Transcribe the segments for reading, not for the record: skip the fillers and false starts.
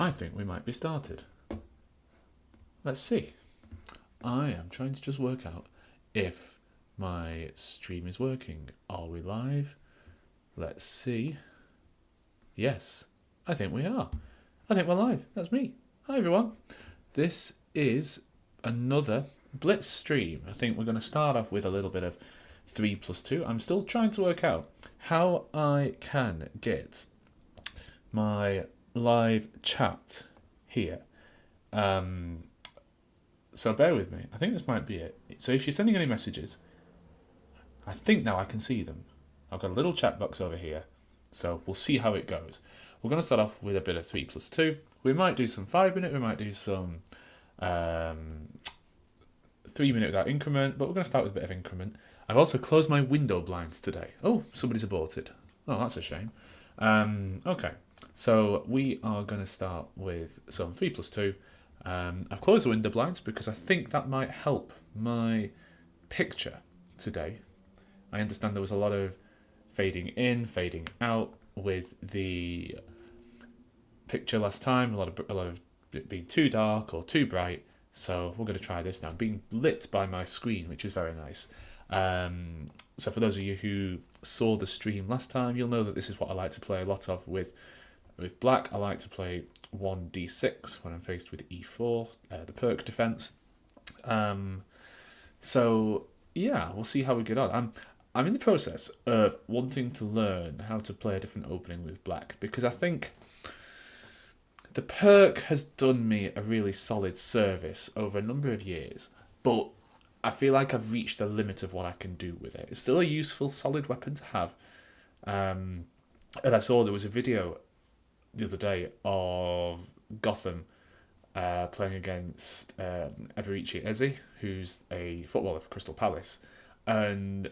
I think we might be started. Let's see. I am trying to just work out if my stream is working. Are we live? Let's see. Yes, I think we are. I think we're live. That's me. Hi everyone. This is another Blitz stream. I think we're going to start off with a little bit of 3+2. I'm still trying to work out how I can get my live chat here. So bear with me. I think this might be it. So if you're sending any messages, I think now I can see them. I've got a little chat box over here. So we'll see how it goes. We're going to start off with a bit of 3+2. We might do some 5-minute. We might do some 3-minute without increment. But we're going to start with a bit of increment. I've also closed my window blinds today. Oh, somebody's aborted. Oh, that's a shame. Okay. So we are going to start with some 3+2. I've closed the window blinds because I think that might help my picture today. I understand there was a lot of fading in, fading out with the picture last time. A lot of it being too dark or too bright. So we're going to try this now. Being lit by my screen, which is very nice. So for those of you who saw the stream last time, you'll know that this is what I like to play a lot of with black. I like to play 1d6 when I'm faced with e4, the perk defense. So yeah, we'll see how we get on. I'm in the process of wanting to learn how to play a different opening with black, because I think the perk has done me a really solid service over a number of years, but I feel like I've reached the limit of what I can do with it. It's still a useful, solid weapon to have. And I saw there was a video the other day of Gotham playing against Eberici Eze, who's a footballer for Crystal Palace. And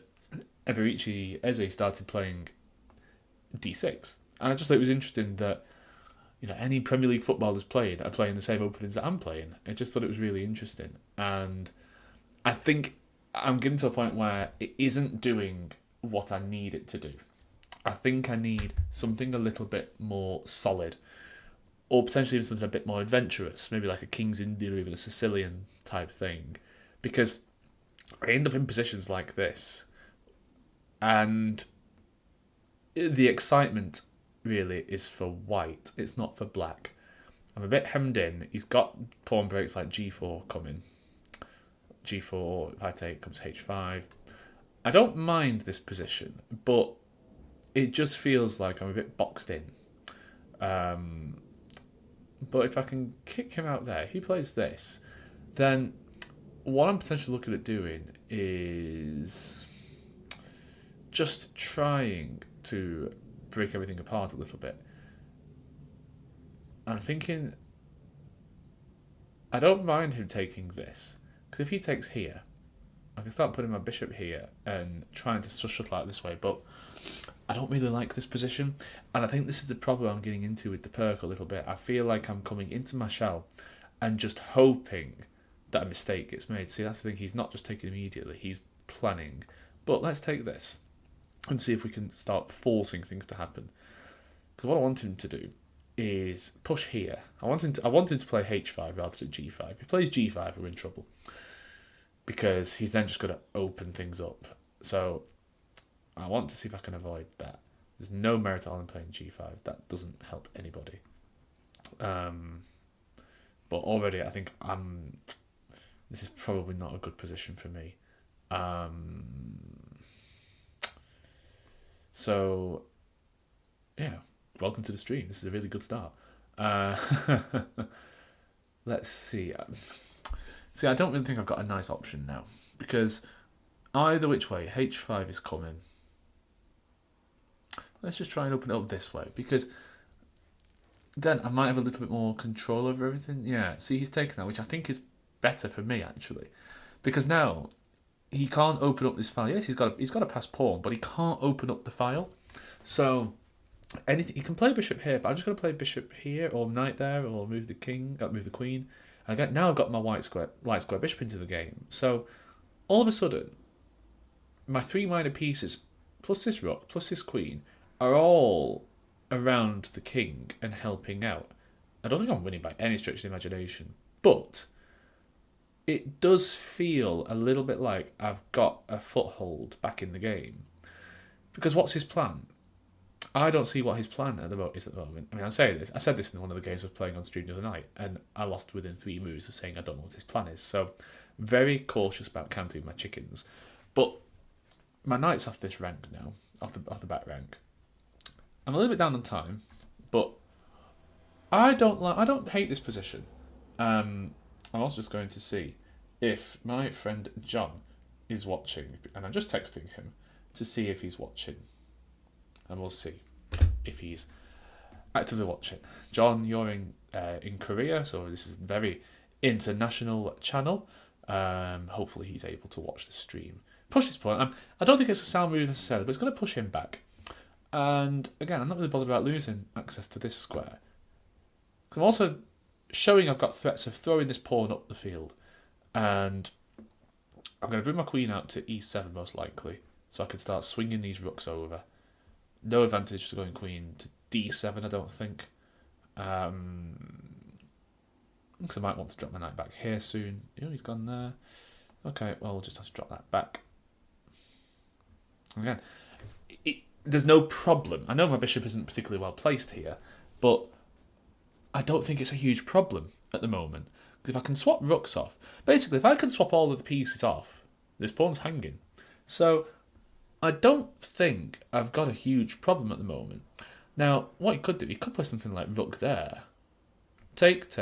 Eberici Eze started playing d6. And I just thought it was interesting that any Premier League footballers are playing the same openings that I'm playing. I just thought it was really interesting. And I think I'm getting to a point where it isn't doing what I need it to do. I think I need something a little bit more solid, or potentially even something a bit more adventurous, maybe like a King's India or even a Sicilian type thing, because I end up in positions like this, and the excitement really is for white. It's not for black. I'm a bit hemmed in. He's got pawn breaks like g4 coming. G4, if I take, comes h5. I don't mind this position, but it just feels like I'm a bit boxed in. But if I can kick him out there, if he plays this, then what I'm potentially looking at doing is just trying to break everything apart a little bit. I'm thinking, I don't mind him taking this, because if he takes here, I can start putting my bishop here and trying to shuttle out this way, but I don't really like this position, and I think this is the problem I'm getting into with the perk a little bit. I feel like I'm coming into my shell and just hoping that a mistake gets made. See, that's the thing, he's not just taking immediately, he's planning. But let's take this and see if we can start forcing things to happen. Because what I want him to do is push here. I want him to play h5 rather than g5. If he plays g5, we're in trouble, because he's then just going to open things up. So I want to see if I can avoid that. There's no merit on him playing g5. That doesn't help anybody. But already I think this is probably not a good position for me. So yeah, welcome to the stream. This is a really good start. Let's see. See, I don't really think I've got a nice option now, because either which way, h5 is coming. Let's just try and open it up this way, because then I might have a little bit more control over everything. Yeah, see, he's taken that, which I think is better for me, actually, because now he can't open up this file. Yes, he's got a pass pawn, but he can't open up the file. So anything, he can play bishop here, but I'm just going to play bishop here, or knight there, or move the queen. And now I've got my light square bishop into the game. So all of a sudden, my 3 minor pieces, plus this rook, plus this queen, are all around the king and helping out. I don't think I'm winning by any stretch of the imagination, but it does feel a little bit like I've got a foothold back in the game. Because what's his plan? I don't see what his plan is at the moment. I mean, I said this in one of the games I was playing on stream the other night, and I lost within 3 moves of saying I don't know what his plan is. So, very cautious about counting my chickens. But my knight's off this rank now, off the back rank. I'm a little bit down on time, but I don't hate this position. I'm also just going to see if my friend John is watching, and I'm just texting him to see if he's watching, and we'll see if he's actively watching. John, you're in Korea, so this is a very international channel. Hopefully he's able to watch the stream. Push this point. I don't think it's a sound move necessarily, but it's going to push him back. And again, I'm not really bothered about losing access to this square. I'm also showing I've got threats of throwing this pawn up the field. And I'm going to bring my queen out to e7 most likely, so I can start swinging these rooks over. No advantage to going queen to d7, I don't think. Because I might want to drop my knight back here soon. He's gone there. Okay, well, we'll just have to drop that back. Again, there's no problem. I know my bishop isn't particularly well placed here, but I don't think it's a huge problem at the moment. Because if I can swap rooks off, basically, if I can swap all of the pieces off, this pawn's hanging. So I don't think I've got a huge problem at the moment. Now, what he could do, he could play something like rook there. Take,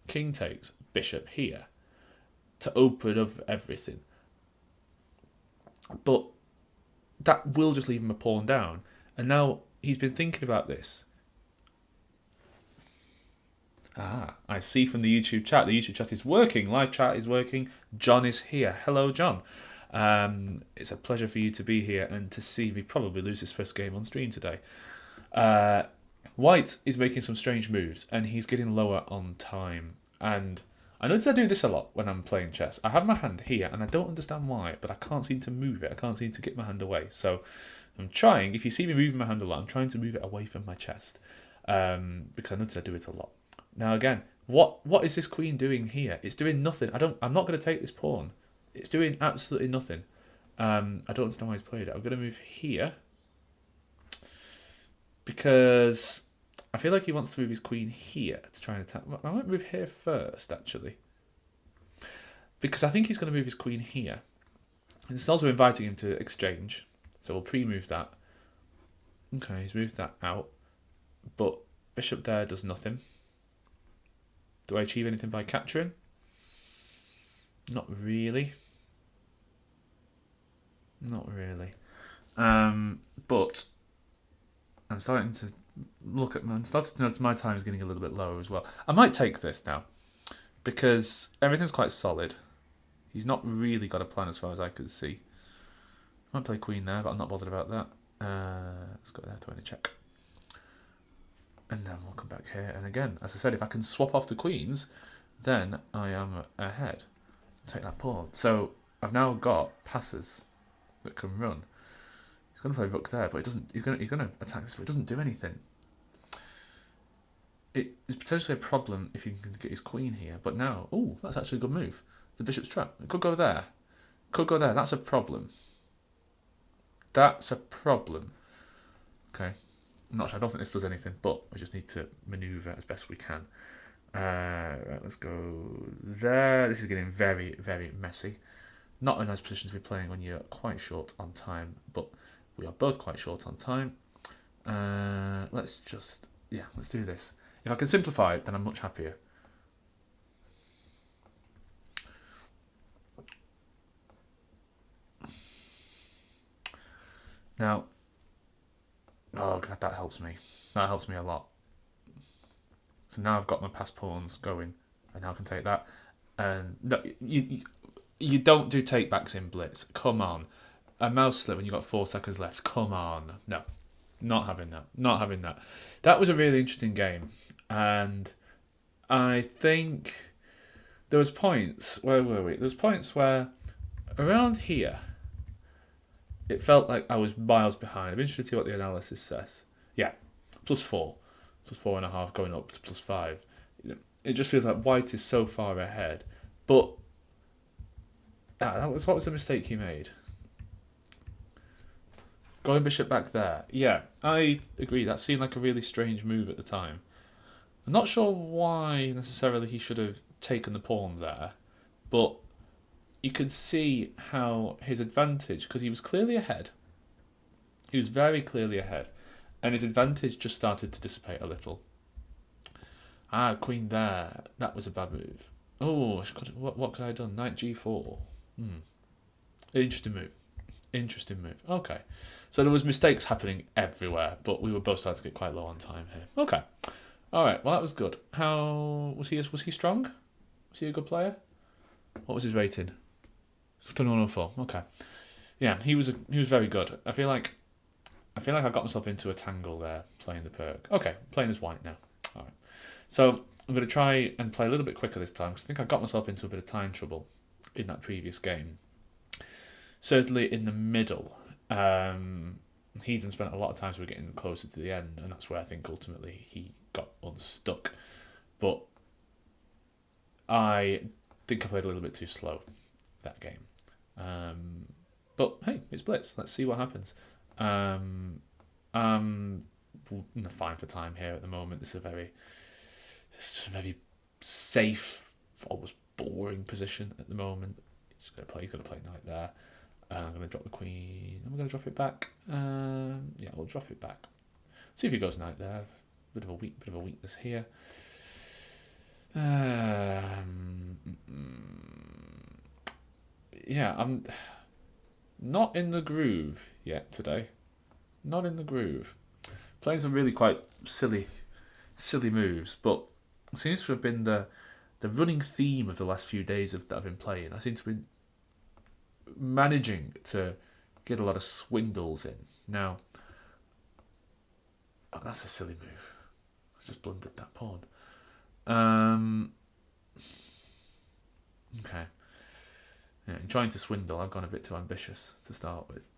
king takes, bishop here to open up everything. But that will just leave him a pawn down. And now he's been thinking about this. I see from the YouTube chat. The YouTube chat is working. Live chat is working. John is here. Hello, John. It's a pleasure for you to be here and to see me probably lose his first game on stream today. White is making some strange moves and he's getting lower on time. And I notice I do this a lot when I'm playing chess. I have my hand here and I don't understand why, but I can't seem to move it. I can't seem to get my hand away. So I'm trying, if you see me moving my hand a lot, I'm trying to move it away from my chest. Because I notice I do it a lot. Now again, what is this queen doing here? It's doing nothing. I'm not going to take this pawn. It's doing absolutely nothing. I don't understand why he's played it. I'm going to move here because I feel like he wants to move his queen here to try and attack. I might move here first, actually, because I think he's going to move his queen here. And it's also inviting him to exchange, so we'll pre-move that. Okay, he's moved that out, but bishop there does nothing. Do I achieve anything by capturing? Not really. Not really. But I'm starting to look at I'm starting to notice my time is getting a little bit lower as well. I might take this now because everything's quite solid. He's not really got a plan as far as I can see. I might play queen there, but I'm not bothered about that. Let's go there, throw in a check. And then we'll come back here. And again, as I said, if I can swap off the queens, then I am ahead. Take that pawn. So I've now got passes that can run. He's going to play rook there, but it doesn't. He's going to attack this, but it doesn't do anything. It is potentially a problem if you can get his queen here. But now, oh, that's actually a good move. The bishop's trap. It could go there. Could go there. That's a problem. That's a problem. Okay. I'm not sure. I don't think this does anything, but we just need to manoeuvre as best we can. Right, let's go there. This is getting very, very messy. Not a nice position to be playing when you're quite short on time, but we are both quite short on time. Let's do this. If I can simplify it, then I'm much happier. Now, oh, that helps me. That helps me a lot. So now I've got my passed pawns going, and now I can take that. And no, you don't do takebacks in Blitz. Come on, a mouse slip when you've got 4 seconds left. Come on, no, not having that. Not having that. That was a really interesting game, and I think there was points. Where were we? There was points where around here it felt like I was miles behind. I'm interested to see what the analysis says. Yeah, +4. plus 4.5 going up to plus 5. It just feels like white is so far ahead. But what was the mistake he made? Going bishop back there. Yeah, I agree. That seemed like a really strange move at the time. I'm not sure why necessarily he should have taken the pawn there, but you could see how his advantage, because he was clearly ahead. He was very clearly ahead, and his advantage just started to dissipate a little. Queen there. That was a bad move. Oh, what could I have done? Knight g4. Interesting move. Interesting move. Okay. So there was mistakes happening everywhere, but we were both starting to get quite low on time here. Okay. All right. Well, that was good. How was he? Was he strong? Was he a good player? What was his rating? 2104. Okay. Yeah, he was very good. I feel like I got myself into a tangle there playing the perk. Okay, playing as white now. All right. So I'm going to try and play a little bit quicker this time because I think I got myself into a bit of time trouble in that previous game. Certainly in the middle. Heathen spent a lot of time so we're getting closer to the end, and that's where I think ultimately he got unstuck. But I think I played a little bit too slow that game. But hey, it's Blitz. Let's see what happens. I'm fine for time here at the moment. It's just a very safe, almost boring position at the moment. He's going to play knight there. I'm going to drop the queen. I'm going to drop it back. Yeah, we'll drop it back. See if he goes knight there. Bit of a weakness here. Yeah, I'm not in the groove yet today. Not in the groove. Playing some really quite silly moves, but it seems to have been the running theme of the last few days that I've been playing. I seem to be managing to get a lot of swindles in. Now, that's a silly move. I just blundered that pawn. Okay. Yeah, in trying to swindle, I've gone a bit too ambitious to start with.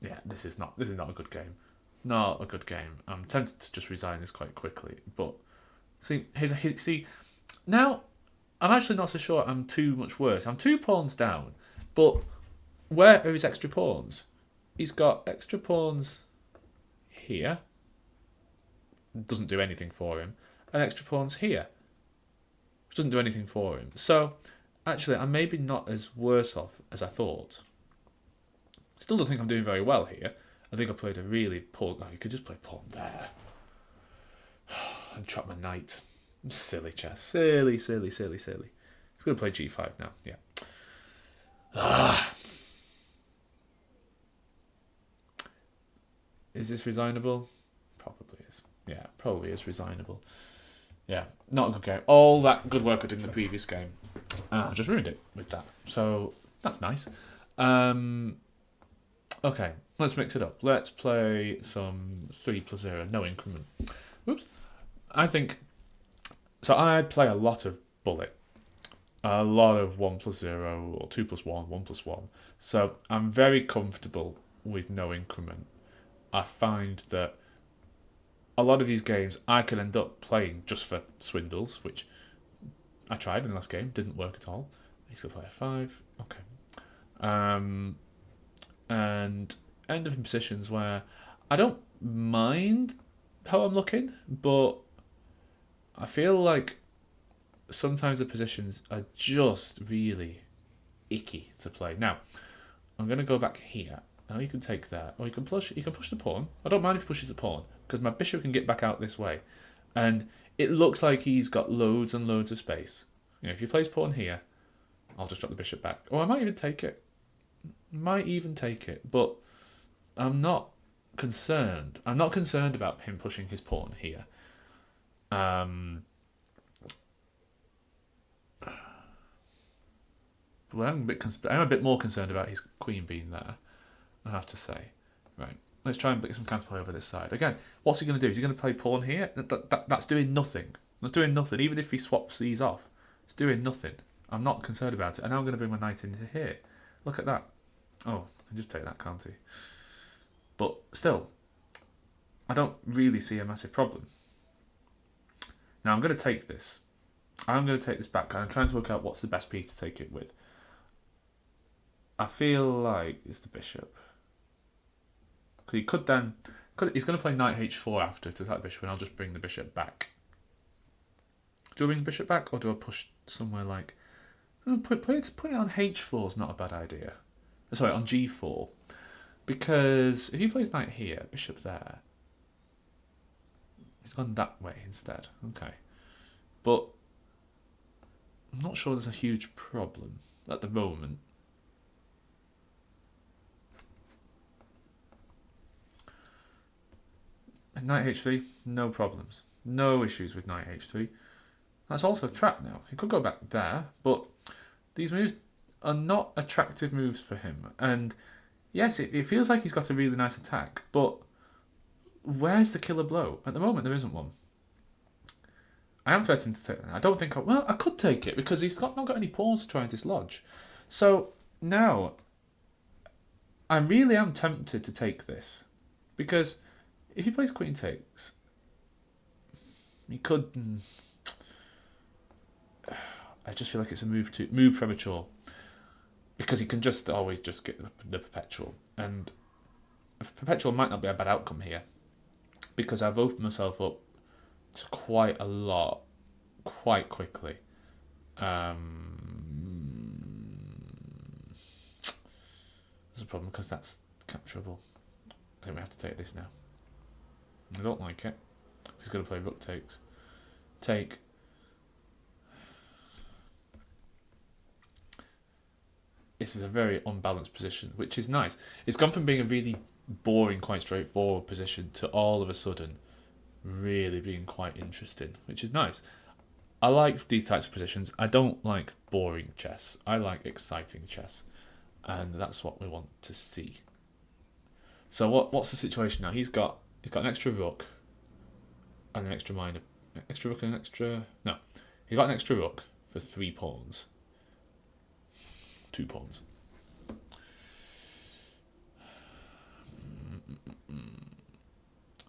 Yeah, this is not a good game. Not a good game. I'm tempted to just resign this quite quickly, but see now I'm actually not so sure I'm too much worse. I'm 2 pawns down, but where are his extra pawns? He's got extra pawns here. Doesn't do anything for him. And extra pawns here. Which doesn't do anything for him. So, actually, I'm maybe not as worse off as I thought. Still don't think I'm doing very well here. I think I played a really poor... Oh, you could just play pawn there. And trap my knight. Silly chess. Silly. He's going to play g5 now. Yeah. Is this resignable? Probably is. Yeah, probably is resignable. Yeah, not a good game. All that good work I did in the previous game, I just ruined it with that. So that's nice. Okay, let's mix it up. Let's play some 3+0, no increment. Whoops. I think... So I play a lot of bullet. A lot of 1+0 or 2+1, 1+1. So I'm very comfortable with no increment. I find that a lot of these games I could end up playing just for swindles, which I tried in the last game, didn't work at all. He's going to play a 5. Okay. And end up in positions where I don't mind how I'm looking, but I feel like sometimes the positions are just really icky to play. Now, I'm going to go back here. Now you can take that, or you can push the pawn. I don't mind if he pushes the pawn, because my bishop can get back out this way. And it looks like he's got loads and loads of space. You know, if he plays pawn here, I'll just drop the bishop back. Or I might even take it. But I'm not concerned. I'm not concerned about him pushing his pawn here. Well, I'm a bit more concerned about his queen being there, I have to say. Right, let's try and get some counterplay over this side. Again, what's he going to do? Is he going to play pawn here? That's doing nothing. That's doing nothing. Even if he swaps these off, it's doing nothing. I'm not concerned about it. And now I'm going to bring my knight into here. Look at that. Oh, I can just take that, can't he? But still, I don't really see a massive problem. Now I'm going to take this. I'm going to take this back, and I'm trying to work out what's the best piece to take it with. I feel like it's the bishop. Because he could then... He's going to play knight h4 after to attack the bishop, and I'll just bring the bishop back. Do I bring the bishop back, or do I push somewhere like... Put it on h4 is not a bad idea. Sorry, on g4. Because if he plays knight here, bishop there... He's gone that way instead. Okay. But I'm not sure there's a huge problem at the moment. Knight h3, no problems. No issues with knight h3. That's also a trap now. He could go back there, but these moves are not attractive moves for him. And yes, it feels like he's got a really nice attack, but where's the killer blow? At the moment, there isn't one. I am threatened to take that. I don't think... Well, I could take it, because he's not got any pawns to try and dislodge. So, now, I really am tempted to take this. Because if he plays queen takes, he could... I just feel like it's a move premature. Because he can just always just get the perpetual. And a perpetual might not be a bad outcome here. Because I've opened myself up to quite a lot, quite quickly. There's a problem because that's capturable. I think we have to take this now. I don't like it. He's going to play rook takes. Take. This is a very unbalanced position, which is nice. It's gone from being a really boring, quite straightforward position to all of a sudden really being quite interesting, which is nice. I like these types of positions. I don't like boring chess. I like exciting chess, and that's what we want to see. So what's the situation now? He's got an extra rook and an extra minor, extra rook and an extra no. He got an extra rook for 3 pawns, 2 pawns.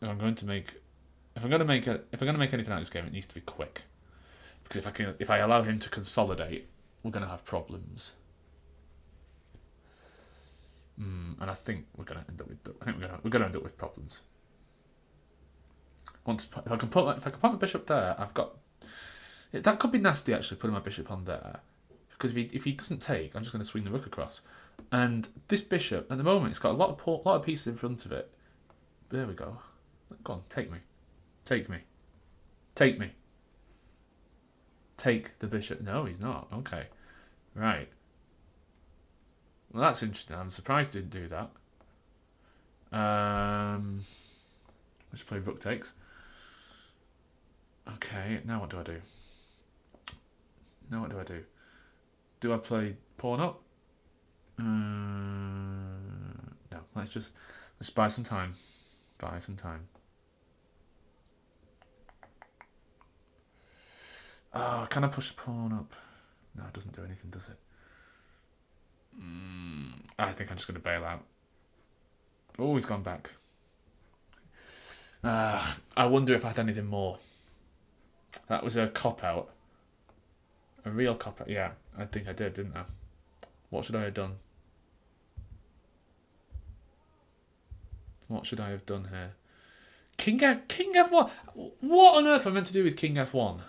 And I'm going to make. If I'm going to make anything out of this game, it needs to be quick. Because if I allow him to consolidate, we're going to have problems. And I think we're going to end up with problems. If I can put my bishop there, I've got. That could be nasty actually, putting my bishop on there, because if he doesn't take, I'm just going to swing the rook across. And this bishop at the moment, it's got a lot of pieces in front of it. There we go. Go on, take me. Take me. Take me. Take the bishop. No, he's not. Okay. Right. Well, that's interesting. I'm surprised he didn't do that. Let's play rook takes. Okay, now what do I do? Do I play pawn up? No, let's buy some time. Buy some time. Oh, can I push the pawn up? No, it doesn't do anything, does it? I think I'm just going to bail out. Oh, he's gone back. I wonder if I had anything more. That was a cop-out. A real cop-out. Yeah, I think I did, didn't I? What should I have done? What should I have done here? King F1? What on earth am I meant to do with King F1?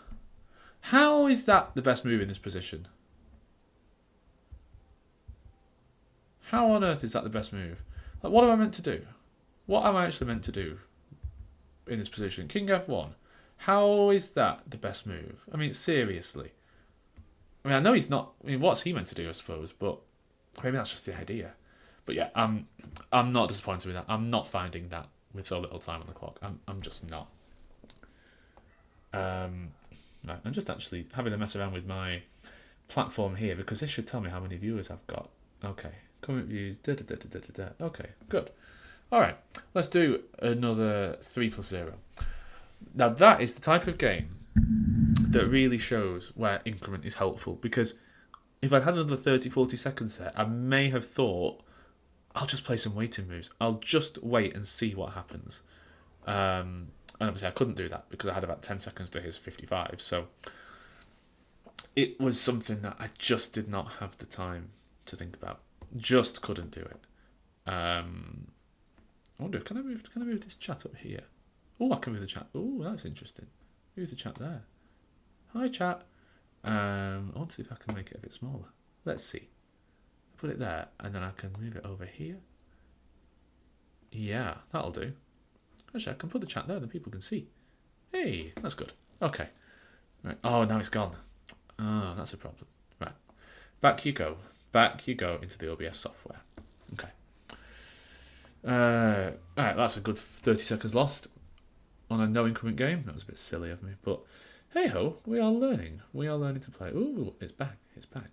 How is that the best move in this position? How on earth is that the best move? Like, what am I meant to do? What am I actually meant to do in this position? King F1. How is that the best move? I mean, seriously. I mean, I know he's not... I mean, what's he meant to do, I suppose? But maybe that's just the idea. But yeah, I'm not disappointed with that. I'm not finding that with so little time on the clock. I'm just not. Right, I'm just actually having a mess around with my platform here, because this should tell me how many viewers I've got. Okay, comment views. Okay, good. All right, let's do another 3+0. Now that is the type of game that really shows where increment is helpful, because if I'd had another 30-40 seconds there, I may have thought, I'll just play some waiting moves. I'll just wait and see what happens. And obviously I couldn't do that because I had about 10 seconds to his 55. So it was something that I just did not have the time to think about. Just couldn't do it. I wonder, can I move this chat up here? Oh, I can move the chat. Oh, that's interesting. Move the chat there. Hi, chat. I want to see if I can make it a bit smaller. Let's see. Put it there, and then I can move it over here. Yeah, that'll do. Actually, I can put the chat there, then people can see. Hey, that's good. Okay. Right. Oh, now it's gone. Oh, that's a problem. Right. Back you go. Back you go into the OBS software. Okay. Alright, that's a good 30 seconds lost on a no increment game. That was a bit silly of me, but hey ho, we are learning. We are learning to play. Ooh, it's back. It's back.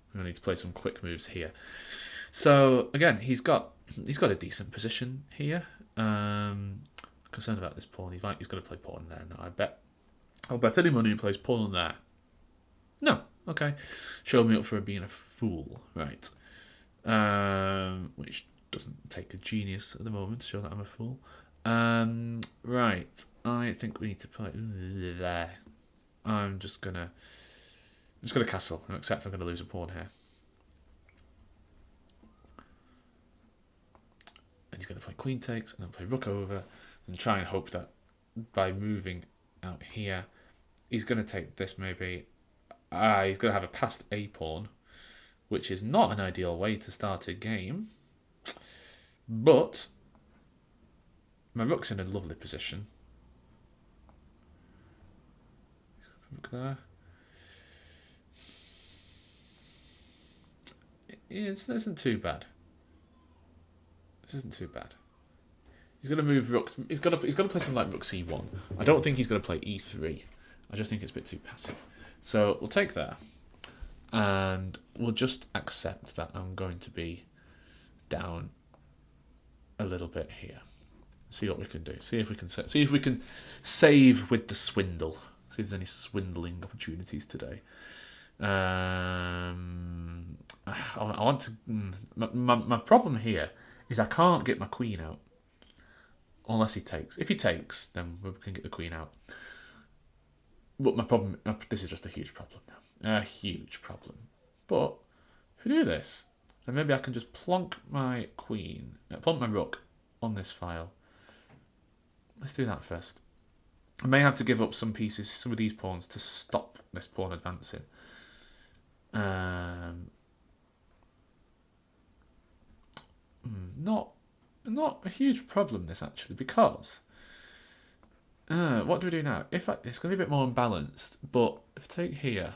We're gonna need to play some quick moves here. So again, he's got a decent position here. Concerned about this pawn. He's going to play pawn there. No, I'll bet any money he plays pawn there. No, okay. Show me up for being a fool, right? Which doesn't take a genius at the moment to show that I'm a fool. Right. I think we need to play there. I'm just gonna castle and accept I'm gonna lose a pawn here. And he's gonna play queen takes and then play rook over and try and hope that by moving out here he's gonna take this maybe. He's gonna have a passed a pawn, which is not an ideal way to start a game. But my rook's in a lovely position. Rook there. This isn't too bad. This isn't too bad. He's going to move rook. He's going to play something like rook c1. I don't think he's going to play e3. I just think it's a bit too passive. So we'll take that, and we'll just accept that I'm going to be down a little bit here. See what we can do. See if we can save with the swindle. See if there's any swindling opportunities today. I want to. My problem here is I can't get my queen out unless he takes. If he takes, then we can get the queen out. But my problem. This is just a huge problem now. A huge problem. But if we do this, then maybe I can just plonk my queen, plonk my rook on this file. Let's do that first. I may have to give up some pieces, some of these pawns, to stop this pawn advancing. Not a huge problem, this actually, because what do we do now? It's going to be a bit more unbalanced, but if I take here,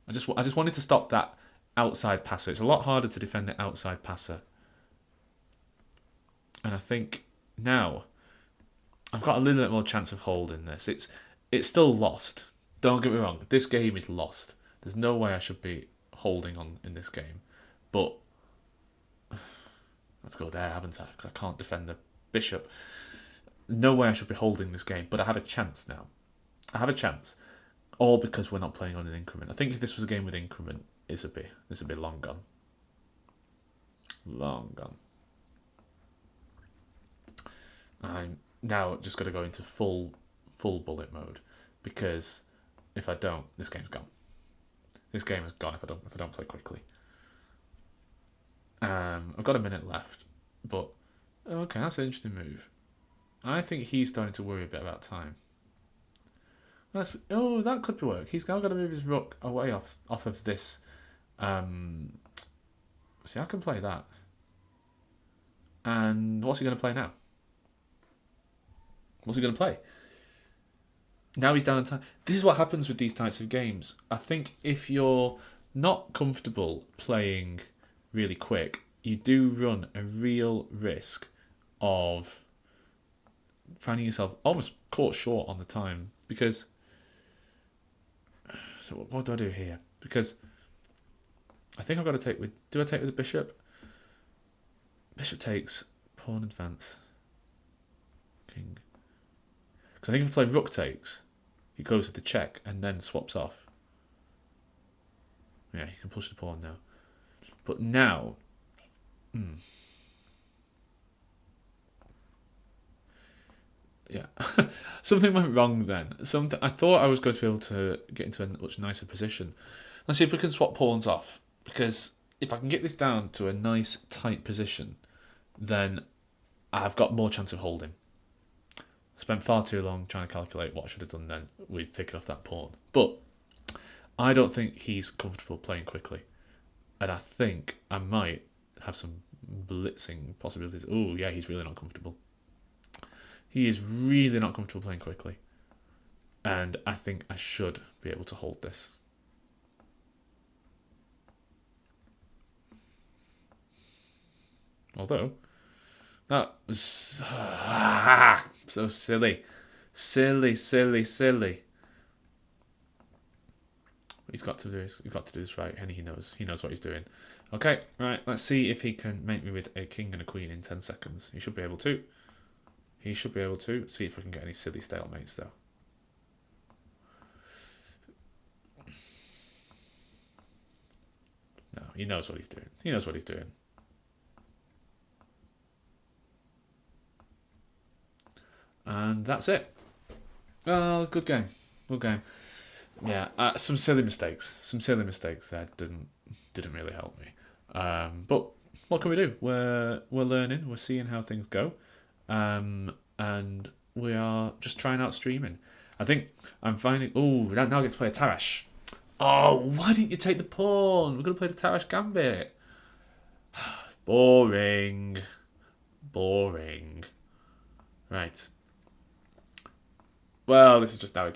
I just wanted to stop that outside passer. It's a lot harder to defend the outside passer, and I think now I've got a little bit more chance of holding this. It's still lost. Don't get me wrong. This game is lost. There's no way I should be holding on in this game, but let's go there, haven't I? Because I can't defend the bishop. No way I should be holding this game, but I have a chance now. I have a chance, all because we're not playing on an increment. I think if this was a game with increment, this would be long gone. Long gone. I'm now just got to go into full bullet mode, because if I don't, this game's gone. This game is gone if I don't play quickly. I've got a minute left, but okay, that's an interesting move. I think he's starting to worry a bit about time. That could be work. He's now got to move his rook away off of this. See, I can play that. And what's he going to play now? What's he going to play? Now he's down in time. This is what happens with these types of games. I think if you're not comfortable playing really quick, you do run a real risk of finding yourself almost caught short on the time. Because, so what do I do here? Because I think I've got to take with. Do I take with the bishop? Bishop takes, pawn advance, king. Because I think if I play rook takes, he goes to the check and then swaps off. Yeah, he can push the pawn now. But now, Yeah. Something went wrong then. Something I thought I was going to be able to get into a much nicer position. Let's see if we can swap pawns off. Because if I can get this down to a nice tight position, then I've got more chance of holding. I spent far too long trying to calculate what I should have done then with taking off that pawn. But I don't think he's comfortable playing quickly. And I think I might have some blitzing possibilities. Oh, yeah, he's really not comfortable. He is really not comfortable playing quickly. And I think I should be able to hold this. Although, that was so silly. Silly, silly, silly. He's got to do this right, and he knows what he's doing. Okay, right, let's see if he can make me with a king and a queen in 10 seconds. He should be able to. He should be able to. See if we can get any silly stalemates, though. No, he knows what he's doing. He knows what he's doing. And that's it. Oh, good game. Good game. Yeah, some silly mistakes. Some silly mistakes that didn't really help me. But what can we do? We're learning. We're seeing how things go. And we are just trying out streaming. I think I'm finding... Oh, now I get to play a Tarash. Oh, why didn't you take the pawn? We're going to play the Tarash Gambit. Boring. Boring. Right. Well, this is just now a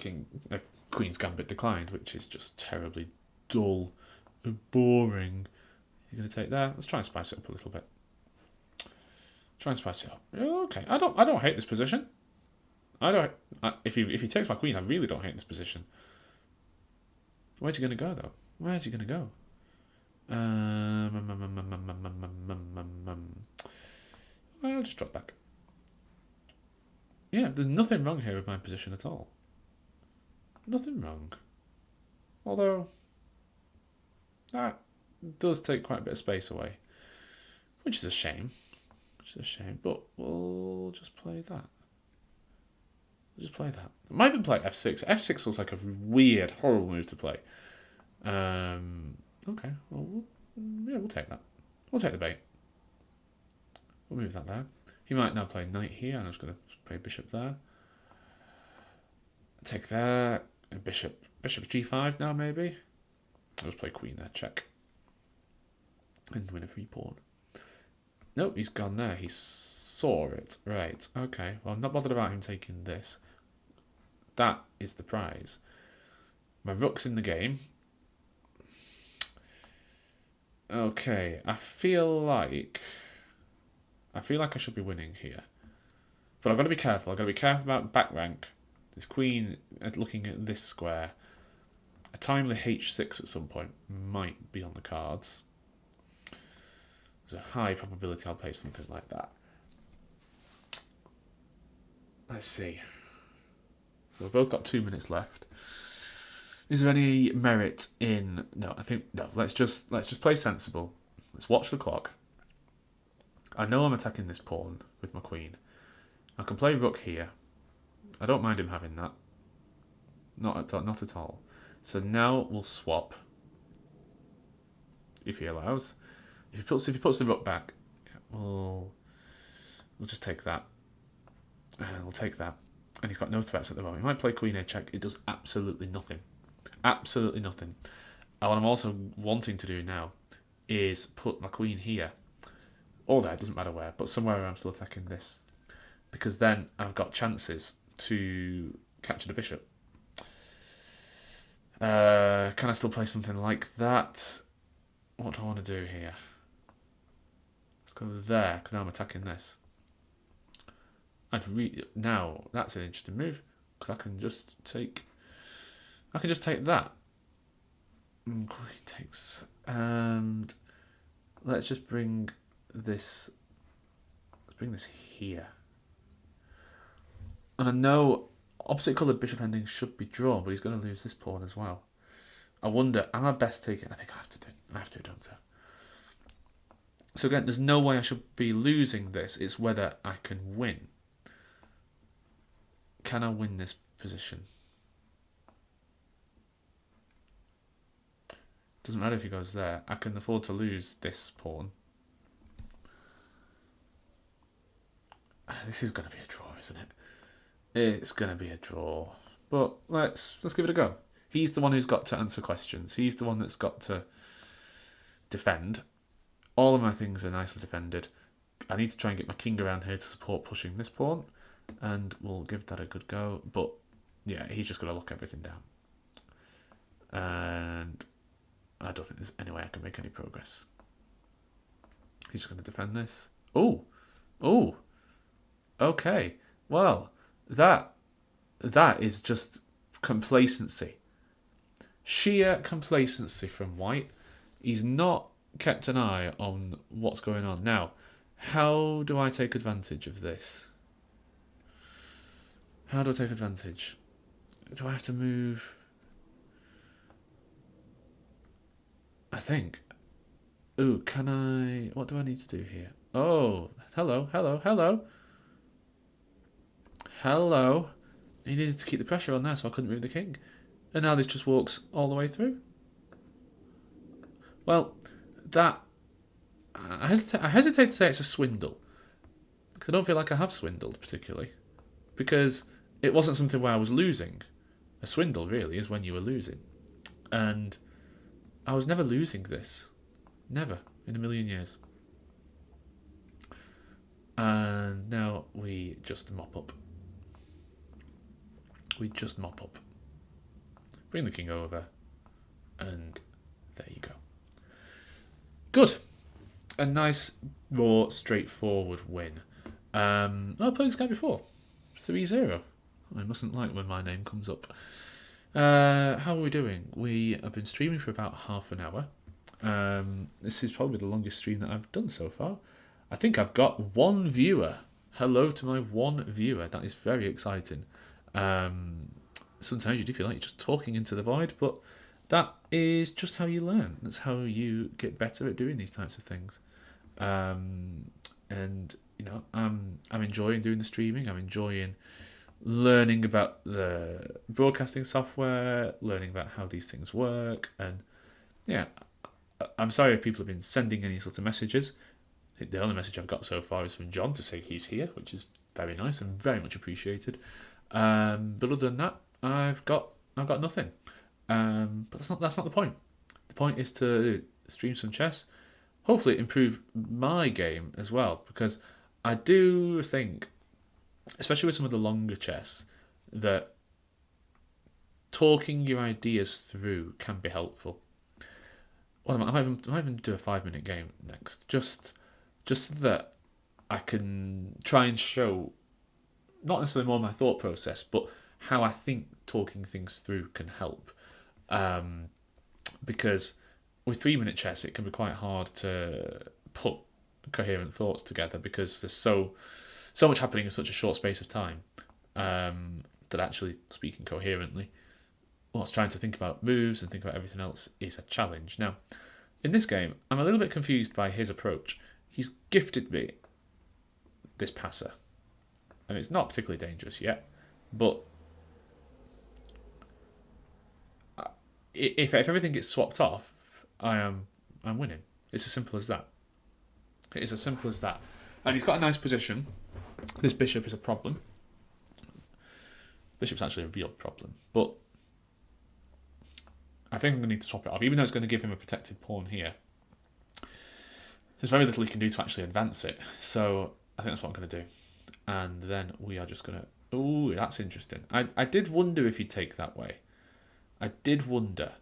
Queen's Gambit declined, which is just terribly dull and boring. You're going to take that? Let's try and spice it up a little bit. Try and spice it up. Okay, I don't hate this position. If he takes my queen, I really don't hate this position. Where's he going to go though? Where's he going to go? I'll just drop back. Yeah, there's nothing wrong here with my position at all. Nothing wrong. Although that does take quite a bit of space away, which is a shame. But we'll just play that. I might even play f6. F6 looks like a weird, horrible move to play. Okay, well, we'll take that. We'll take the bait. We'll move that there. He might now play knight here, and I'm just going to play bishop there. Take there. Bishop's g5 now, maybe. I'll just play queen there, check. And win a free pawn. Nope, he's gone there. He saw it. Right, okay. Well, I'm not bothered about him taking this. That is the prize. My rook's in the game. Okay, I feel like I should be winning here. But I've got to be careful. I've got to be careful about back rank. This queen, looking at this square. A timely h6 at some point might be on the cards. There's a high probability I'll play something like that. Let's see. So we've both got 2 minutes left. Is there any merit in... No, I think... No, let's just play sensible. Let's watch the clock. I know I'm attacking this pawn with my queen. I can play rook here. I don't mind him having that. Not at all. So now we'll swap. If he allows. If he puts the rook back, we'll just take that. And we'll take that. And he's got no threats at the moment. He might play queen a check. It does absolutely nothing. Absolutely nothing. And what I'm also wanting to do now is put my queen here. Or there, it doesn't matter where, but somewhere where I'm still attacking this. Because then I've got chances to capture the bishop. Can I still play something like that? What do I want to do here? Let's go there, because now I'm attacking this. Now that's an interesting move, because I can just take that. Queen takes, and let's just bring this. Let's bring this here. And I know opposite coloured bishop endings should be drawn, but he's going to lose this pawn as well. I wonder, am I best taking? I think I have to, don't I? So again, there's no way I should be losing this. It's whether I can win. can I win this position? Doesn't matter if he goes there. I can afford to lose this pawn. This is going to be a draw, isn't it? It's going to be a draw. But let's give it a go. He's the one who's got to answer questions. He's the one that's got to defend. All of my things are nicely defended. I need to try and get my king around here to support pushing this pawn. And we'll give that a good go. But yeah, he's just going to lock everything down. And I don't think there's any way I can make any progress. He's just going to defend this. Oh! Oh! Okay. Well, that is just complacency. Sheer complacency from White. He's not kept an eye on what's going on. Now, how do I take advantage of this? How do I take advantage? Do I have to move? I think. Ooh, can I... What do I need to do here? Oh, hello, hello, hello. Hello. He needed to keep the pressure on there, so I couldn't move the king. And now this just walks all the way through. Well, that... I hesitate to say it's a swindle. Because I don't feel like I have swindled, particularly. Because it wasn't something where I was losing. A swindle, really, is when you were losing. And I was never losing this. Never. In a million years. And now we just mop up. We just mop up. Bring the king over. And there you go. Good. A nice, raw, straightforward win. I played this guy before. 3-0. I mustn't like when my name comes up. How are we doing? We have been streaming for about half an hour. This is probably the longest stream that I've done so far. I think I've got one viewer. Hello to my one viewer. That is very exciting. Sometimes you do feel like you're just talking into the void, but that is just how you learn. That's how you get better at doing these types of things. And you know, I'm enjoying doing the streaming. I'm enjoying learning about the broadcasting software, learning about how these things work, and yeah, I'm sorry if people have been sending any sort of messages. The only message I've got so far is from John to say he's here, which is very nice and very much appreciated. But other than that, I've got nothing. But that's not the point. The point is to stream some chess, hopefully improve my game as well, because I do think, especially with some of the longer chess, that talking your ideas through can be helpful. Well, I might even do a 5-minute game next, just so that I can try and show not necessarily more my thought process, but how I think talking things through can help. Because with 3-minute chess, it can be quite hard to put coherent thoughts together because there's so much happening in such a short space of time that actually speaking coherently, whilst trying to think about moves and think about everything else, is a challenge. Now, in this game, I'm a little bit confused by his approach. He's gifted me this passer, and it's not particularly dangerous yet, but if everything gets swapped off, I'm winning. It's as simple as that. It is as simple as that. And he's got a nice position. This bishop is a problem. Bishop's actually a real problem, but I think I'm going to need to swap it off, even though it's going to give him a protected pawn here. There's very little he can do to actually advance it, so I think that's what I'm going to do. And then we are just going to... Ooh, that's interesting. I did wonder if he'd take that way. I did wonder.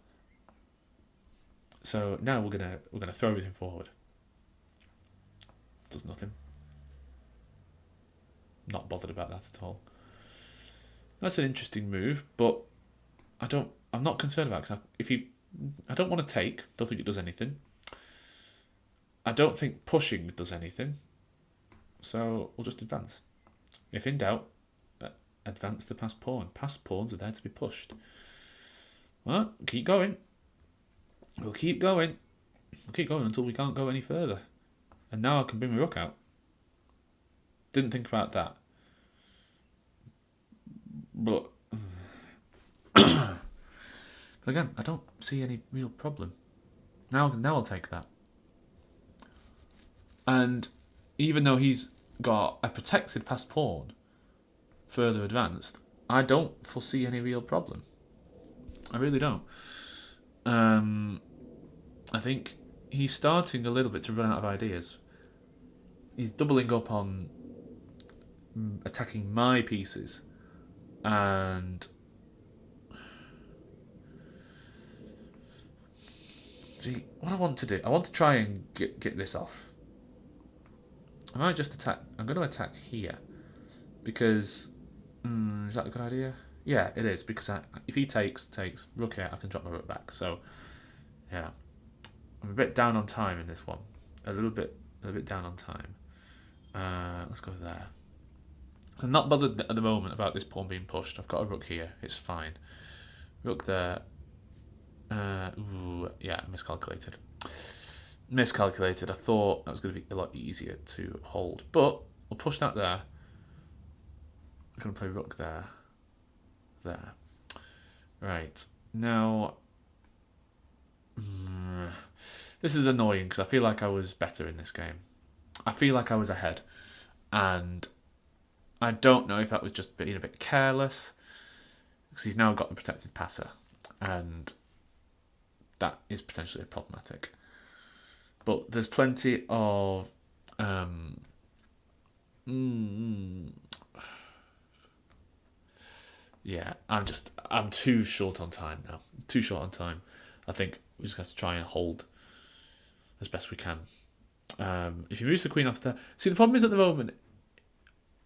So now we're gonna throw everything forward. Does nothing. Not bothered about that at all. That's an interesting move, but I'm not concerned about it, because I don't want to take. Don't think it does anything. I don't think pushing does anything. So we'll just advance. If in doubt, advance the passed pawn. Passed pawns are there to be pushed. Well, keep going. We'll keep going. We'll keep going until we can't go any further. And now I can bring my rook out. Didn't think about that. But again, I don't see any real problem. Now I'll take that. And even though he's got a protected passed pawn further advanced, I don't foresee any real problem. I really don't. I think he's starting a little bit to run out of ideas. He's doubling up on attacking my pieces, and see what I want to do. I want to try and get this off. I might just attack. I'm going to attack here because is that a good idea? Yeah, it is, because if he takes rook here, I can drop my rook back. So yeah, I'm a bit down on time in this one. A little bit down on time. Let's go there. I'm not bothered at the moment about this pawn being pushed. I've got a rook here. It's fine. Rook there. Ooh, yeah, miscalculated. Miscalculated. I thought that was going to be a lot easier to hold, but we'll push that there. I'm going to play rook there. There. Right. Now, this is annoying because I feel like I was better in this game. I feel like I was ahead, and I don't know if that was just being a bit careless, because he's now got the protected passer, and that is potentially problematic. But there's plenty of yeah, I'm too short on time now. Too short on time. I think we just have to try and hold as best we can. If he moves the queen off there, see, the problem is at the moment,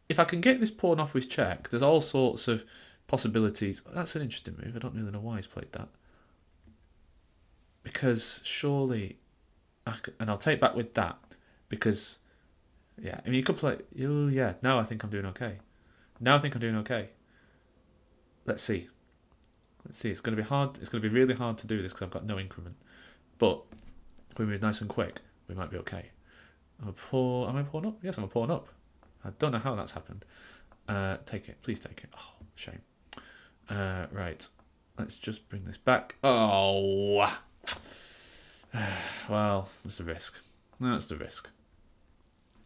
if I can get this pawn off with check, there's all sorts of possibilities. That's an interesting move. I don't really know why he's played that, because surely, and I'll take back with that, because yeah, I mean, you could play. Oh yeah, now I think I'm doing okay. Now I think I'm doing okay. Let's see. Let's see. It's going to be hard. It's going to be really hard to do this because I've got no increment. But if we move nice and quick, we might be okay. Am I pawn up? Yes, I'm a pawn up. I don't know how that's happened. Take it. Please take it. Oh, shame. Right. Let's just bring this back. Oh. Well, that's the risk. That's the risk.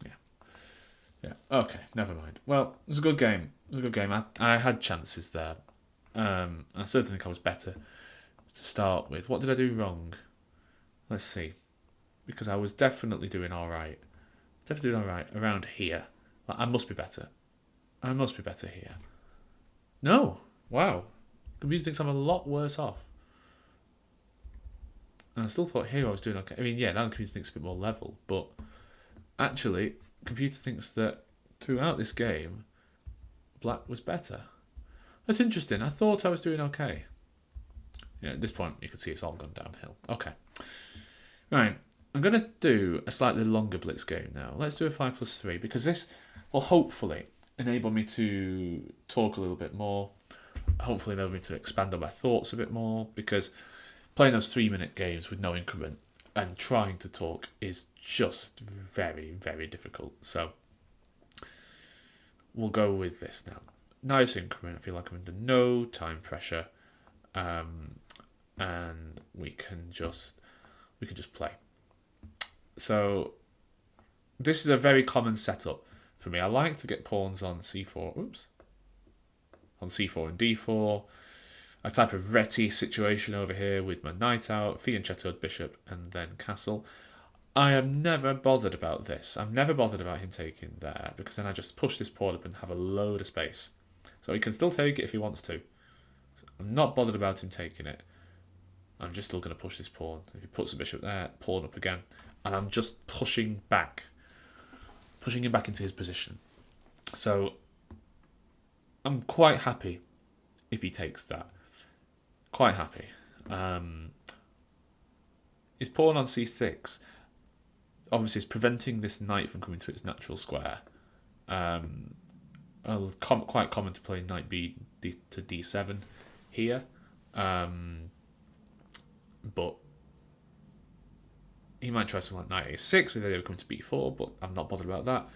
Yeah. Yeah. Okay, never mind. Well, it was a good game. It was a good game. I had chances there. I certainly think I was better to start with. What did I do wrong? Let's see. Because I was definitely doing all right. Definitely doing all right around here. I must be better. I must be better here. No. Wow. Computer thinks I'm a lot worse off. And I still thought here I was doing okay. I mean, yeah, now the computer thinks a bit more level. But actually, computer thinks that throughout this game, black was better. That's interesting. I thought I was doing okay. Yeah, at this point, you can see it's all gone downhill. Okay. Right. I'm going to do a slightly longer blitz game now. Let's do a 5+3, because this will hopefully enable me to talk a little bit more. Hopefully enable me to expand on my thoughts a bit more, because playing those 3-minute games with no increment and trying to talk is just very, very difficult. So we'll go with this now. Nice increment. I feel like I'm under no time pressure, and we can just play. So this is a very common setup for me. I like to get pawns on c4. Oops. On c4 and d4. A type of Reti situation over here with my knight out, fianchettoed bishop, and then castle. I am never bothered about this. I'm never bothered about him taking there, because then I just push this pawn up and have a load of space. So he can still take it if he wants to. I'm not bothered about him taking it. I'm just still going to push this pawn. If he puts the bishop there, pawn up again. And I'm just pushing back. Pushing him back into his position. So I'm quite happy if he takes that. Quite happy. His pawn on c6 obviously is preventing this knight from coming to its natural square. Quite common to play knight b to d7 here. But he might try something like knight a6 with the idea of coming to b4, but I'm not bothered about that.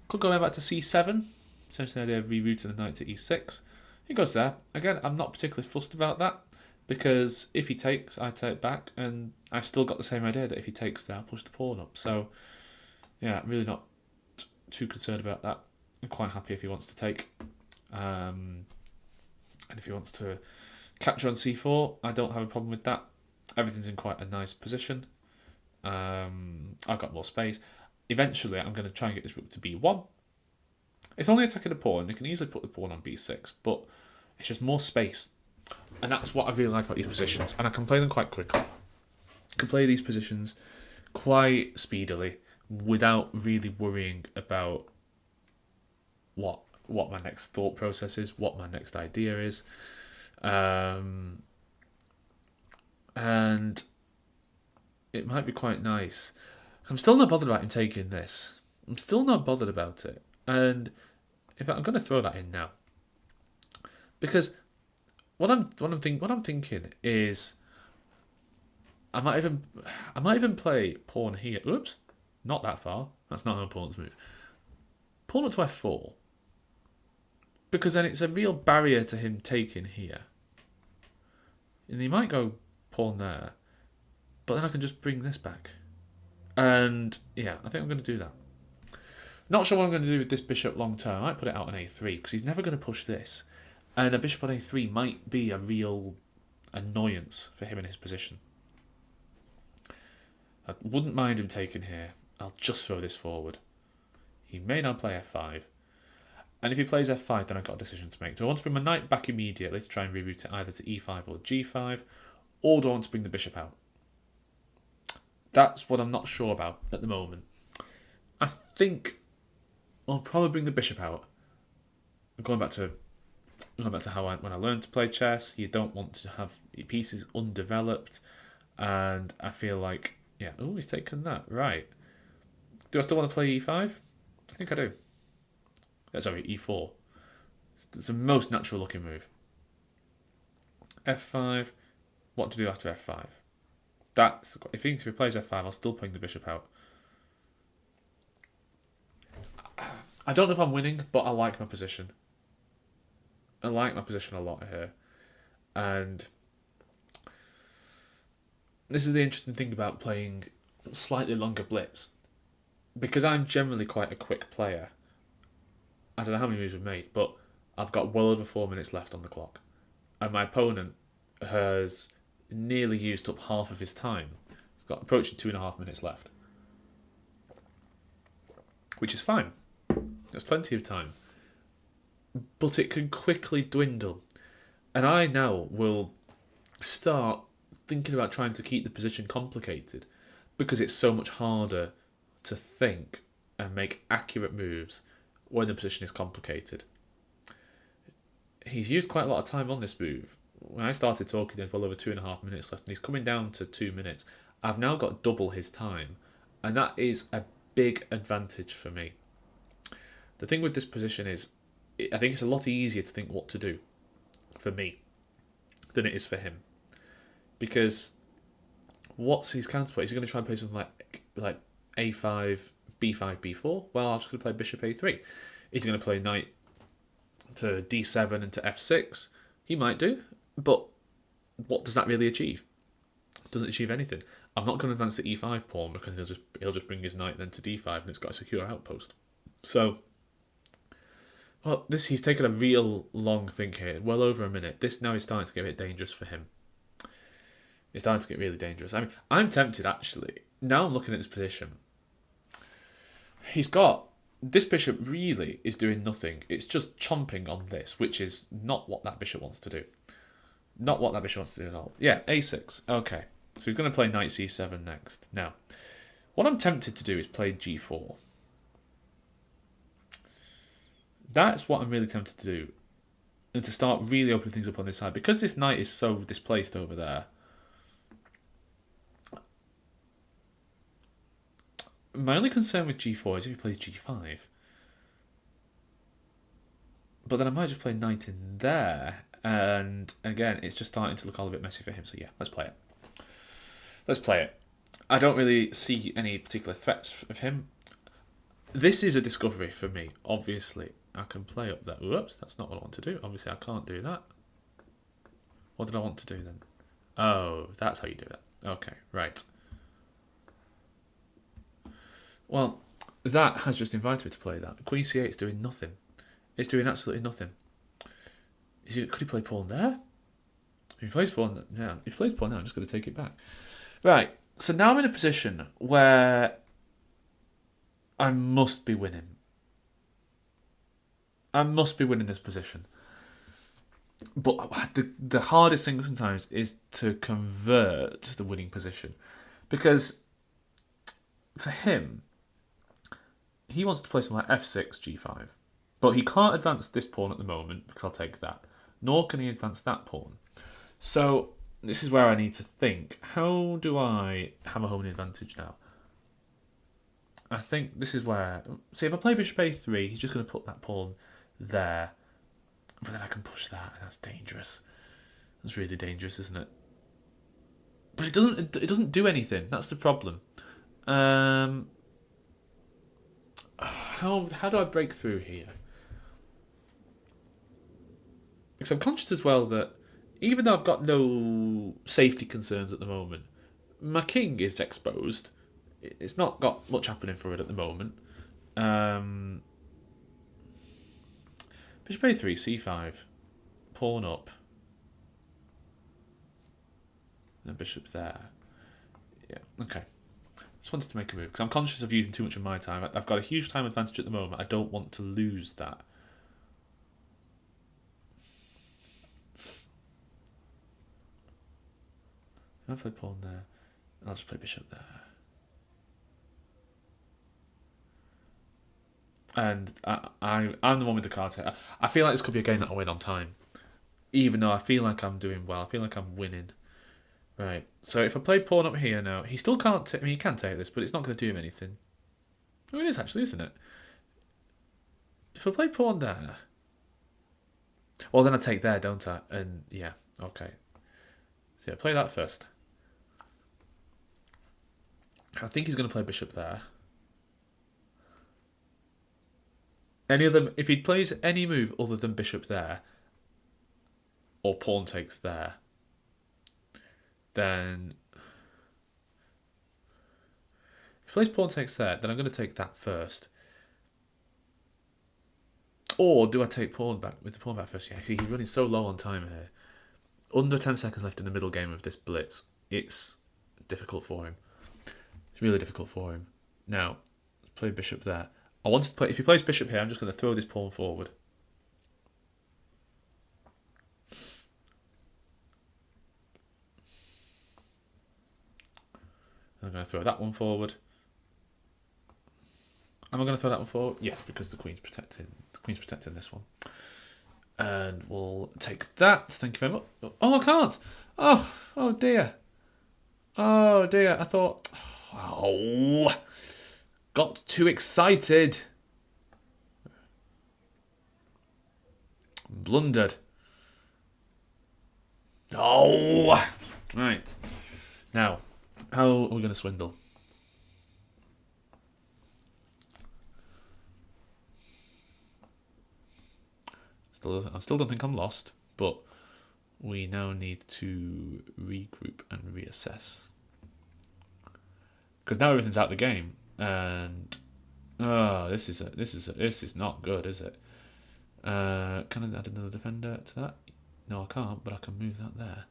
Could go back to c7, essentially the idea of rerouting the knight to e6. He goes there. Again, I'm not particularly fussed about that, Because if he takes, I take back, and I've still got the same idea that if he takes there, I'll push the pawn up. So, yeah, I'm really not too concerned about that. I'm quite happy if he wants to take. And if he wants to capture on c4, I don't have a problem with that. Everything's in quite a nice position. I've got more space. Eventually, I'm going to try and get this rook to b1. It's only attacking a pawn. You can easily put the pawn on b6, but it's just more space. And that's what I really like about these positions. And I can play them quite quickly. I can play these positions quite speedily without really worrying about what my next thought process is, what my next idea is. And it might be quite nice. I'm still not bothered about him taking this. I'm still not bothered about it. And in fact, I'm going to throw that in now. Because what I'm thinking is I might even play pawn here. Oops, not that far. That's not an opponent's move. Pawn up to f4. Because then it's a real barrier to him taking here. And he might go pawn there. But then I can just bring this back. And yeah, I think I'm going to do that. Not sure what I'm going to do with this bishop long term. I might put it out on a3 because he's never going to push this. And a bishop on a3 might be a real annoyance for him in his position. I wouldn't mind him taking here. I'll just throw this forward. He may now play f5. And if he plays f5, then I've got a decision to make. Do I want to bring my knight back immediately to try and reroute it either to e5 or g5? Or do I want to bring the bishop out? That's what I'm not sure about at the moment. I think I'll probably bring the bishop out. Going back to how when I learned to play chess, you don't want to have your pieces undeveloped. And I feel like, yeah, oh, he's taken that. Right. Do I still want to play e5? I think I do. Sorry, e4. It's the most natural looking move. f5. What to do after f5? If he plays f5, I'll still bring the bishop out. I don't know if I'm winning, but I like my position. I like my position a lot here. And this is the interesting thing about playing slightly longer blitz. Because I'm generally quite a quick player. I don't know how many moves we've made, but I've got well over 4 minutes left on the clock. And my opponent has nearly used up half of his time. He's got approaching 2.5 minutes left. Which is fine. There's plenty of time. But it can quickly dwindle. And I now will start thinking about trying to keep the position complicated because it's so much harder to think and make accurate moves when the position is complicated. He's used quite a lot of time on this move. When I started talking, there's well over 2.5 minutes left, and he's coming down to 2 minutes. I've now got double his time, and that is a big advantage for me. The thing with this position is, I think it's a lot easier to think what to do for me than it is for him. Because what's his counterplay? Is he going to try and play something like a5, b5, b4? Well, I'm just going to play bishop a3. Is he going to play knight to d7 and to f6? He might do, but what does that really achieve? It doesn't achieve anything. I'm not going to advance the e5 pawn because he'll just bring his knight then to d5 and it's got a secure outpost. So, well, he's taken a real long think here, well over a minute. This now is starting to get a bit dangerous for him. It's starting to get really dangerous. I mean, I'm tempted actually. Now I'm looking at this position. He's got this bishop really is doing nothing. It's just chomping on this, which is not what that bishop wants to do. Not what that bishop wants to do at all. Yeah, a6. Okay. So he's going to play knight c7 next. Now, what I'm tempted to do is play g4. That's what I'm really tempted to do. And to start really opening things up on this side. Because this knight is so displaced over there. My only concern with g4 is if he plays g5. But then I might just play knight in there. And again, it's just starting to look all a bit messy for him. So yeah, let's play it. Let's play it. I don't really see any particular threats of him. This is a discovery for me, obviously. I can play up there. Whoops, that's not what I want to do. Obviously, I can't do that. What did I want to do then? Oh, that's how you do that. Okay, right. Well, that has just invited me to play that. Queen c8 is doing nothing. It's doing absolutely nothing. Could he play pawn there? If he plays pawn now, I'm just going to take it back. Right. So now I'm in a position where I must be winning. I must be winning this position. But the hardest thing sometimes is to convert the winning position. Because for him, he wants to play something like f6, g5. But he can't advance this pawn at the moment because I'll take that. Nor can he advance that pawn. So this is where I need to think. How do I hammer home an advantage now? I think this is where... See, if I play bishop a3, he's just going to put that pawn there. But then I can push that, and that's dangerous. That's really dangerous, isn't it? But it doesn't do anything. That's the problem. How do I break through here? Because I'm conscious as well that even though I've got no safety concerns at the moment, my king is exposed. It's not got much happening for it at the moment. Bishop a3, c5, pawn up, and bishop there. Yeah, okay. Just wanted to make a move because I'm conscious of using too much of my time. I've got a huge time advantage at the moment. I don't want to lose that. I'll play pawn there. I'll just play bishop there. And I'm the one with the cards here. I feel like this could be a game that I win on time. Even though I feel like I'm doing well. I feel like I'm winning. Right. So if I play pawn up here now, he still can't... I mean, he can take this, but it's not going to do him anything. Oh, it is actually, isn't it? If I play pawn there... Well, then I take there, don't I? And, yeah. Okay. So yeah, play that first. I think he's going to play bishop there. If he plays any move other than bishop there, or pawn takes there, then if he plays pawn takes there, then I'm going to take that first. Or do I take pawn back with the pawn back first? Yeah, see, he's running so low on time here. Under 10 seconds left in the middle game of this blitz. It's difficult for him. It's really difficult for him. Now, let's play bishop there. I wanted to play. If he plays bishop here, I'm just going to throw this pawn forward. I'm going to throw that one forward. Am I going to throw that one forward? Yes, because the queen's protecting. The queen's protecting this one. And we'll take that. Thank you very much. Oh, I can't. Oh dear. Oh dear. I thought. Oh, got too excited. Blundered. Oh, right. Now, how are we going to swindle? I still don't think I'm lost, but we now need to regroup and reassess. Because now everything's out of the game, and this is not good, is it? Can I add another defender to that? No, I can't, but I can move that there.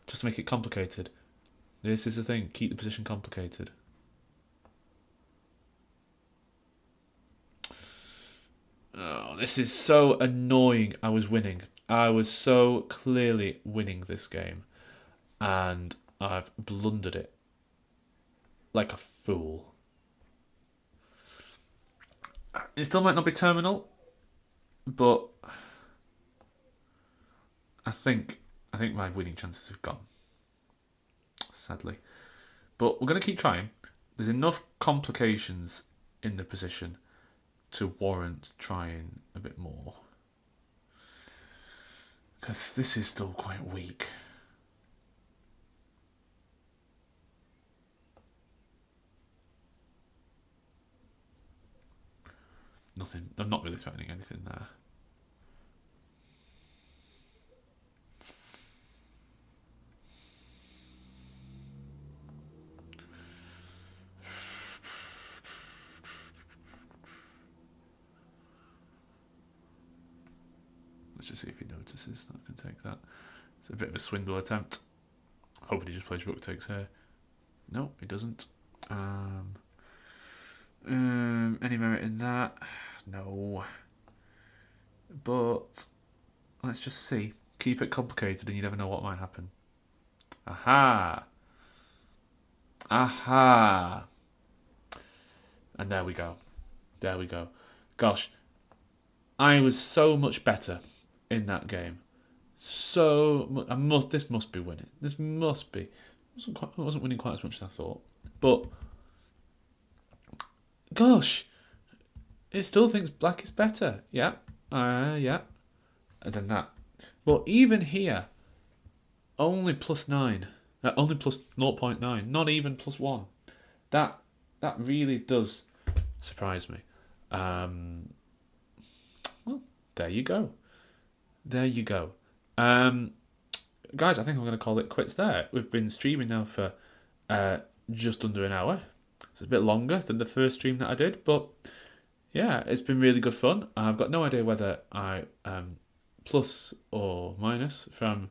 Just to make it complicated. This is the thing, keep the position complicated. Oh, this is so annoying. I was winning. I was so clearly winning this game. And I've blundered it. Like a fool. It still might not be terminal. But I think my winning chances have gone. Sadly. But we're going to keep trying. There's enough complications in the position to warrant trying a bit more. Because this is still quite weak. Nothing. I'm not really threatening anything there. Let's just see if he notices. I can take that. It's a bit of a swindle attempt. Hoping he just plays rook takes here. No, he doesn't. Any merit in that? No. But let's just see. Keep it complicated and you never know what might happen. Aha! Aha! And there we go. There we go. Gosh, I was so much better in that game. This must be winning. This must be. I wasn't winning quite as much as I thought. But, gosh, it still thinks black is better. Yeah. Yeah. And then that. But even here, only +9. Only plus 0.9. Not even +1. That really does surprise me. Well, there you go. There you go. Guys, I think I'm going to call it quits there. We've been streaming now for just under an hour. So it's a bit longer than the first stream that I did, but yeah, it's been really good fun. I've got no idea whether I plus or minus from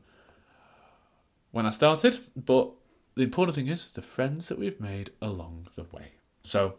when I started, but the important thing is the friends that we've made along the way. So